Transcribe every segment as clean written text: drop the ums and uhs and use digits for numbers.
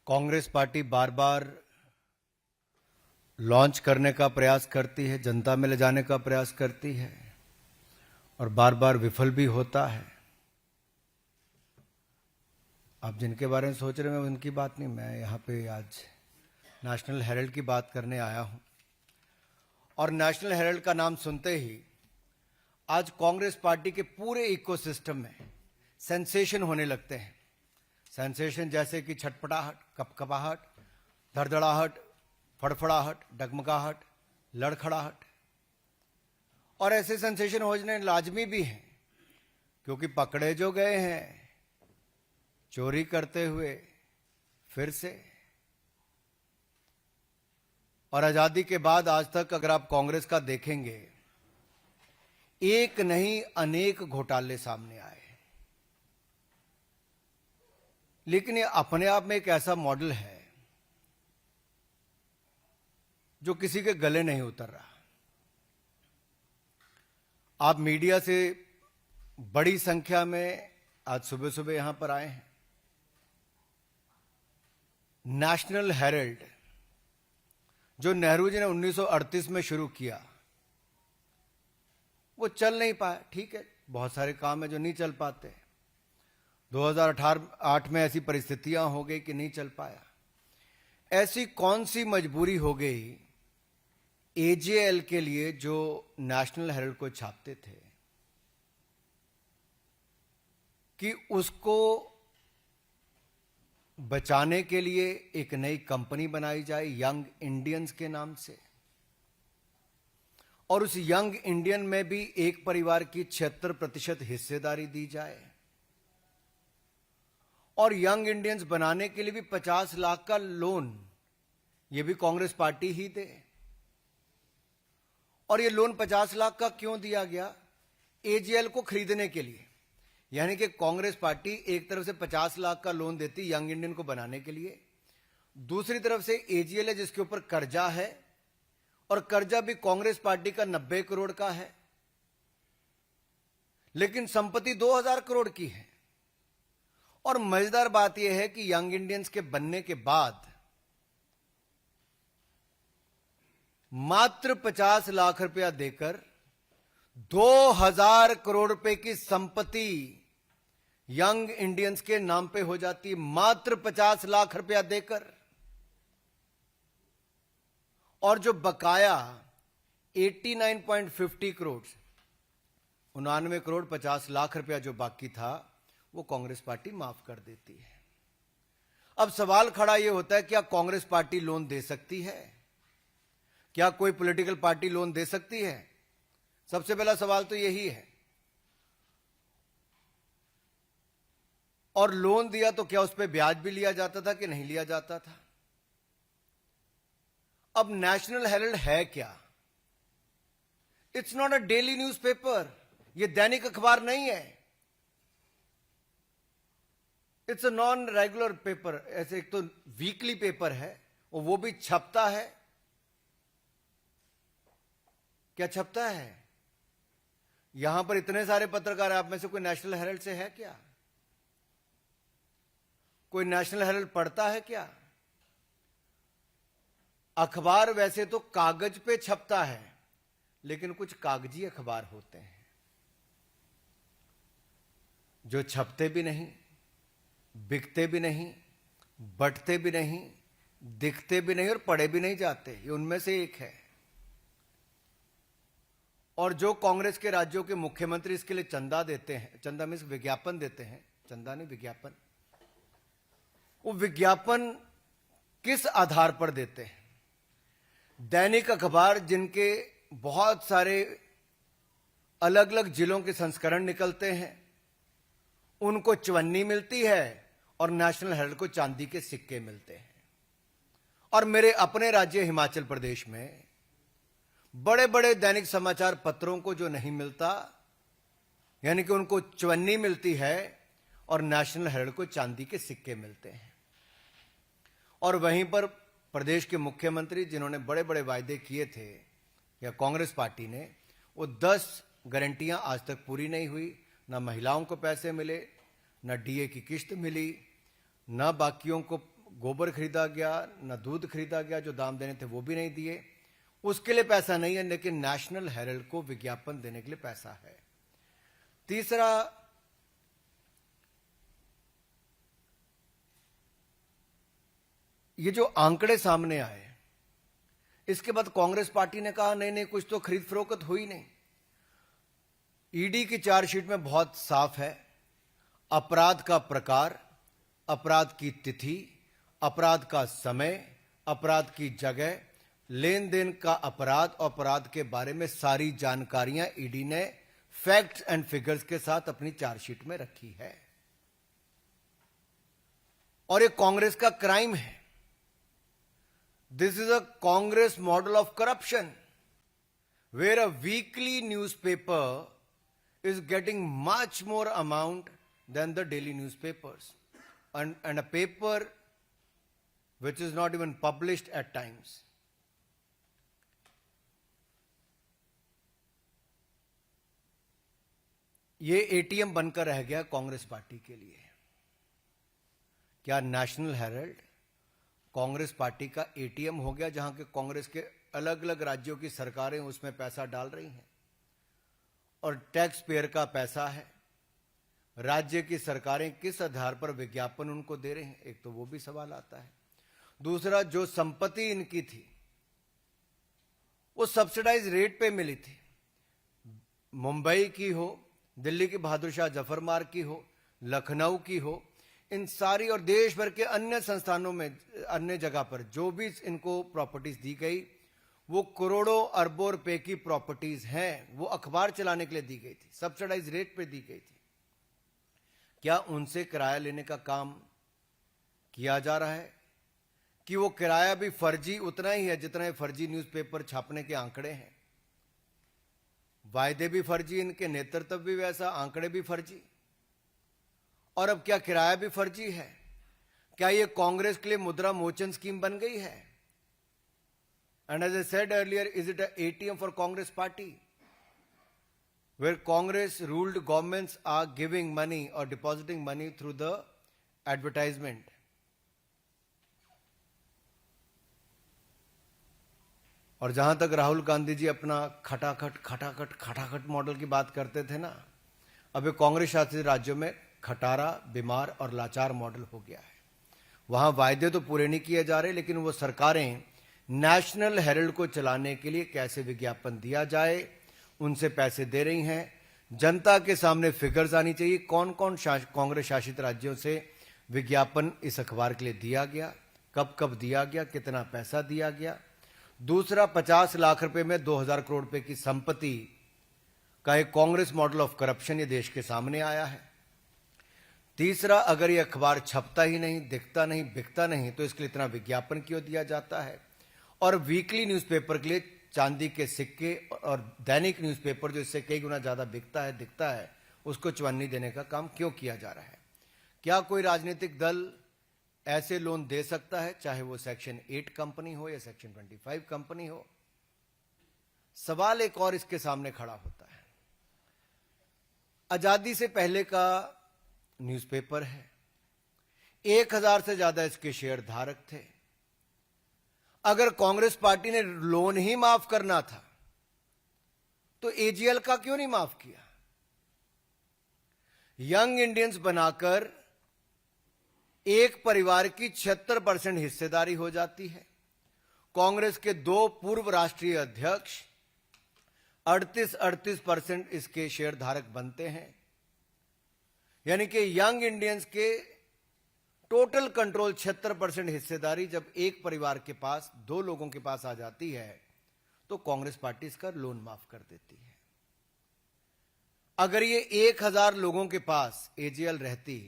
Congress party बार बार launch करने का प्रयास करती है, जनता में ले जाने का प्रयास करती है और बार बार विफल भी होता है। आप जिनके बारे में सोच रहे हैं उनकी बात नहीं, मैं यहाँ पे आज नेशनल हेराल्ड की बात करने आया हूँ। और नेशनल हेराल्ड का नाम सुनते ही आज कांग्रेस पार्टी के पूरे इकोसिस्टम में सेंसेशन होने लगते हैं। सेंसेशन जैसे कि छटपटाहट, कपकपाहट, धड़धड़ाहट, फड़फड़ाहट, डगमगाहट, लड़खड़ाहट। और ऐसे सेंसेशन होने लाजमी भी हैं क्योंकि पकड़े जो गए हैं चोरी करते हुए फिर से। और आजादी के बाद आज तक अगर आप कांग्रेस का देखेंगे, एक नहीं अनेक घोटाले सामने आए, लेकिन ये अपने आप में एक ऐसा मॉडल है जो किसी के गले नहीं उतर रहा। आप मीडिया से बड़ी संख्या में आज सुबह सुबह यहां पर आए हैं। नेशनल हेराल्ड जो नेहरू जी ने 1938 में शुरू किया, वो चल नहीं पाया। ठीक है, बहुत सारे काम है जो नहीं चल पाते। 2008 में ऐसी परिस्थितियां हो गई कि नहीं चल पाया। ऐसी कौन सी मजबूरी हो गई एजेएल के लिए जो नेशनल हेराल्ड को छापते थे कि उसको बचाने के लिए एक नई कंपनी बनाई जाए यंग इंडियंस के नाम से, और उस यंग इंडियन में भी एक परिवार की 76% हिस्सेदारी दी जाए, और यंग इंडियंस बनाने के लिए भी 50 लाख का लोन ये भी कांग्रेस पार्टी ही दे। और ये लोन 50 लाख का क्यों दिया गया? एजेएल को खरीदने के लिए। यानी कि कांग्रेस पार्टी एक तरफ से 50 लाख का लोन देती यंग इंडियन को बनाने के लिए, दूसरी तरफ से एजेएल है जिसके ऊपर कर्जा है, और कर्जा भी कांग्रेस पार्टी का 90 करोड़ का है, लेकिन संपत्ति 2000 करोड़ की है। और मजेदार बात यह है कि यंग इंडियंस के बनने के बाद मात्र 50 लाख रुपया देकर 2000 करोड़ रुपए की संपत्ति यंग इंडियंस के नाम पे हो जाती, मात्र 50 लाख रुपया देकर। और जो बकाया 89.50 करोड़, 99 करोड़ 50 लाख रुपया जो बाकी था, वो कांग्रेस पार्टी माफ कर देती है। अब सवाल खड़ा यह होता है, क्या कांग्रेस पार्टी लोन दे सकती है? क्या कोई पॉलिटिकल पार्टी लोन दे सकती है? सबसे पहला सवाल तो यही है। और लोन दिया तो क्या उस पर ब्याज भी लिया जाता था कि नहीं लिया जाता था? अब नेशनल हेराल्ड है क्या? It's not a daily newspaper, ये दैनिक अखबार नहीं है। It's a non regular paper. ऐसे एक तो वीकली पेपर है और वो भी छपता है। क्या छपता है? यहां पर इतने सारे पत्रकार, आप में से कोई नेशनल हेराल्ड से है क्या? कोई नेशनल हेराल्ड पढ़ता है क्या? अखबार वैसे तो कागज पे छपता है, लेकिन कुछ कागजी अखबार होते हैं जो छपते भी नहीं, बिकते भी नहीं, बंटते भी नहीं, दिखते भी नहीं और पढ़े भी नहीं जाते। ये उनमें से एक है। और जो कांग्रेस के राज्यों के मुख्यमंत्री इसके लिए चंदा देते हैं, चंदा मीन्स विज्ञापन देते हैं, चंदा नहीं विज्ञापन, वो विज्ञापन किस आधार पर देते हैं? दैनिक अखबार जिनके बहुत सारे अलग अलग जिलों के संस्करण निकलते हैं, उनको चवन्नी मिलती है और नेशनल हेराल्ड को चांदी के सिक्के मिलते हैं। और मेरे अपने राज्य हिमाचल प्रदेश में बड़े बड़े दैनिक समाचार पत्रों को जो नहीं मिलता, यानी कि उनको चवन्नी मिलती है और नेशनल हेराल्ड को चांदी के सिक्के मिलते हैं। और वहीं पर प्रदेश के मुख्यमंत्री जिन्होंने बड़े बड़े वायदे किए थे, या कांग्रेस पार्टी ने, वो 10 गारंटियां आज तक पूरी नहीं हुई। ना महिलाओं को पैसे मिले, ना डीए की किस्त मिली, ना बाकियों को गोबर खरीदा गया, न दूध खरीदा गया, जो दाम देने थे वो भी नहीं दिए, उसके लिए पैसा नहीं है, लेकिन नेशनल हेरल्ड को विज्ञापन देने के लिए पैसा है। तीसरा, ये जो आंकड़े सामने आए, इसके बाद कांग्रेस पार्टी ने कहा नहीं नहीं, कुछ तो खरीद फरोख्त हुई नहीं। ईडी की चार्जशीट में बहुत साफ है, अपराध का प्रकार, अपराध की तिथि, अपराध का समय, अपराध की जगह, लेन देन का अपराध और अपराध के बारे में सारी जानकारियां ईडी ने फैक्ट्स एंड फिगर्स के साथ अपनी चार्जशीट में रखी है। और ये कांग्रेस का क्राइम है। This is a Congress model of corruption, where a weekly newspaper is getting much more amount than the daily newspapers, and a paper which is not even published at times. ये ATM बनकर रह गया Congress party के लिए। क्या national Herald Congress party का ATM हो गया, जहां के कांग्रेस के अलग अलग राज्यों की सरकारें उसमें पैसा डाल रही हैं और टैक्स पेयर का पैसा है। राज्य की सरकारें किस आधार पर विज्ञापन उनको दे रहे हैं, एक तो वो भी सवाल आता है। दूसरा, जो संपत्ति इनकी थी वो सब्सिडाइज रेट पे मिली थी, मुंबई की हो, दिल्ली की बहादुर शाह जफर मार्ग की हो, लखनऊ की हो, इन सारी और देश भर के अन्य संस्थानों में, अन्य जगह पर जो भी इनको प्रॉपर्टीज दी गई, वो करोड़ों अरबों रुपए की प्रॉपर्टीज हैं। वो अखबार चलाने के लिए दी गई थी, सब्सिडाइज रेट पे दी गई थी। क्या उनसे किराया लेने का काम किया जा रहा है कि वो किराया भी फर्जी उतना ही है जितना फर्जी न्यूज़पेपर छापने के आंकड़े हैं? वायदे भी फर्जी, इनके नेतृत्व भी वैसा, आंकड़े भी फर्जी, और अब क्या किराया भी फर्जी है? क्या ये कांग्रेस के लिए मुद्रा मोचन स्कीम बन गई है? And as I said earlier, is it an ATM for Congress party, where Congress ruled governments are giving money or depositing money through the advertisement? और जहां तक राहुल गांधी जी अपना खटाखट मॉडल की बात करते थे ना, अब ये कांग्रेस शासित राज्यों में खटारा, बीमार और लाचार मॉडल हो गया है। वहां वायदे तो पूरे नहीं किए जा रहे, लेकिन वो सरकारें नेशनल हेरल्ड को चलाने के लिए कैसे विज्ञापन दिया जाए उनसे पैसे दे रही हैं। जनता के सामने फिगर्स आनी चाहिए, कौन कौन कांग्रेस शासित राज्यों से विज्ञापन इस अखबार के लिए दिया गया, कब कब दिया गया, कितना पैसा दिया गया। दूसरा, 50 लाख रुपए में 2000 करोड़ रुपए की संपत्ति का एक कांग्रेस मॉडल ऑफ करप्शन ये देश के सामने आया है। तीसरा, अगर ये अखबार छपता ही नहीं, दिखता नहीं, बिकता नहीं, तो इसके लिए इतना विज्ञापन क्यों दिया जाता है? और वीकली न्यूज़पेपर के लिए चांदी के सिक्के और दैनिक न्यूज़पेपर जो इससे कई गुना ज्यादा बिकता है, दिखता है, उसको चवन्नी देने का काम क्यों किया जा रहा है? क्या कोई राजनीतिक दल ऐसे लोन दे सकता है, चाहे वो सेक्शन 8 कंपनी हो या सेक्शन 25 कंपनी हो? सवाल एक और इसके सामने खड़ा होता है। आजादी से पहले का न्यूज़पेपर है, 1000 से ज्यादा इसके शेयर धारक थे। अगर कांग्रेस पार्टी ने लोन ही माफ करना था तो एजीएल का क्यों नहीं माफ किया? यंग इंडियंस बनाकर एक परिवार की 76% हिस्सेदारी हो जाती है। कांग्रेस के 2 पूर्व राष्ट्रीय अध्यक्ष 38% इसके शेयर धारक बनते हैं। यानी कि यंग इंडियंस के टोटल कंट्रोल 76% हिस्सेदारी जब एक परिवार के पास, 2 लोगों के पास आ जाती है, तो कांग्रेस पार्टी इसका लोन माफ कर देती है। अगर ये 1000 लोगों के पास एजीएल रहती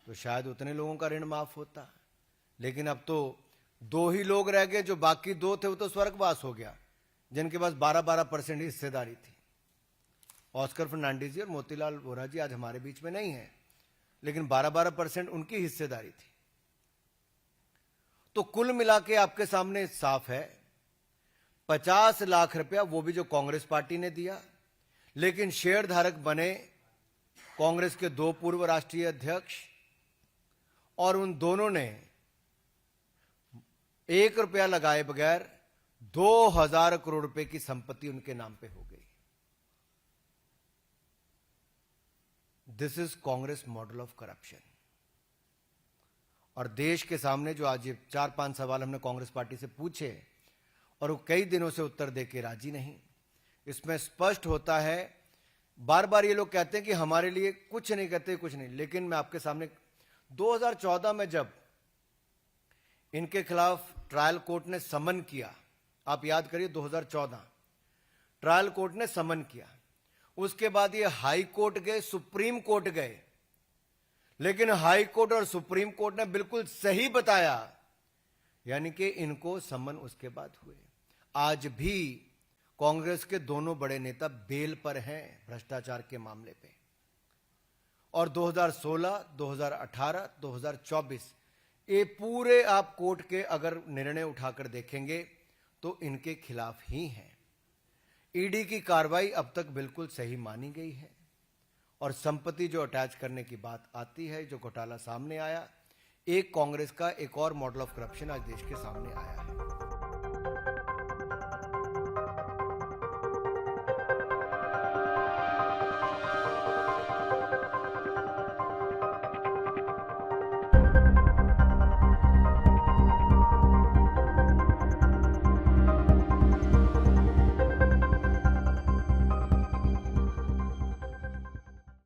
तो शायद उतने लोगों का ऋण माफ होता, लेकिन अब तो 2 ही लोग रह गए, जो बाकी 2 थे वो तो स्वर्गवास हो गया, जिनके पास 12% हिस्सेदारी थी। ऑस्कर फर्नांडिस जी और मोतीलाल वोरा जी आज हमारे बीच में नहीं है, लेकिन 12% उनकी हिस्सेदारी थी। तो कुल मिला के आपके सामने साफ है, 50 लाख रुपया वो भी जो कांग्रेस पार्टी ने दिया, लेकिन शेयर धारक बने कांग्रेस के 2 पूर्व राष्ट्रीय अध्यक्ष, और उन दोनों ने 1 रुपया लगाए बगैर 2000 करोड़ रुपए की संपत्ति उनके नाम पे हो गई। This is Congress model of corruption. और देश के सामने जो आज ये 4-5 सवाल हमने कांग्रेस पार्टी से पूछे और वो कई दिनों से उत्तर देके राजी नहीं, इसमें स्पष्ट होता है। बार बार ये लोग कहते हैं कि हमारे लिए कुछ नहीं कहते, कुछ नहीं, लेकिन मैं आपके सामने 2014 में जब इनके खिलाफ ट्रायल कोर्ट ने समन किया, आप याद करिए 2014 ट्रायल कोर्ट ने समन किया, उसके बाद ये हाई कोर्ट गए, सुप्रीम कोर्ट गए, लेकिन हाई कोर्ट और सुप्रीम कोर्ट ने बिल्कुल सही बताया, यानी कि इनको समन उसके बाद हुए। आज भी कांग्रेस के दोनों बड़े नेता बेल पर हैं भ्रष्टाचार के मामले पे, और 2016, 2018, 2024 ये पूरे आप कोर्ट के अगर निर्णय उठाकर देखेंगे तो इनके खिलाफ ही हैं। ईडी की कार्रवाई अब तक बिल्कुल सही मानी गई है, और संपत्ति जो अटैच करने की बात आती है, जो घोटाला सामने आया, एक कांग्रेस का एक और मॉडल ऑफ करप्शन आज देश के सामने आया है।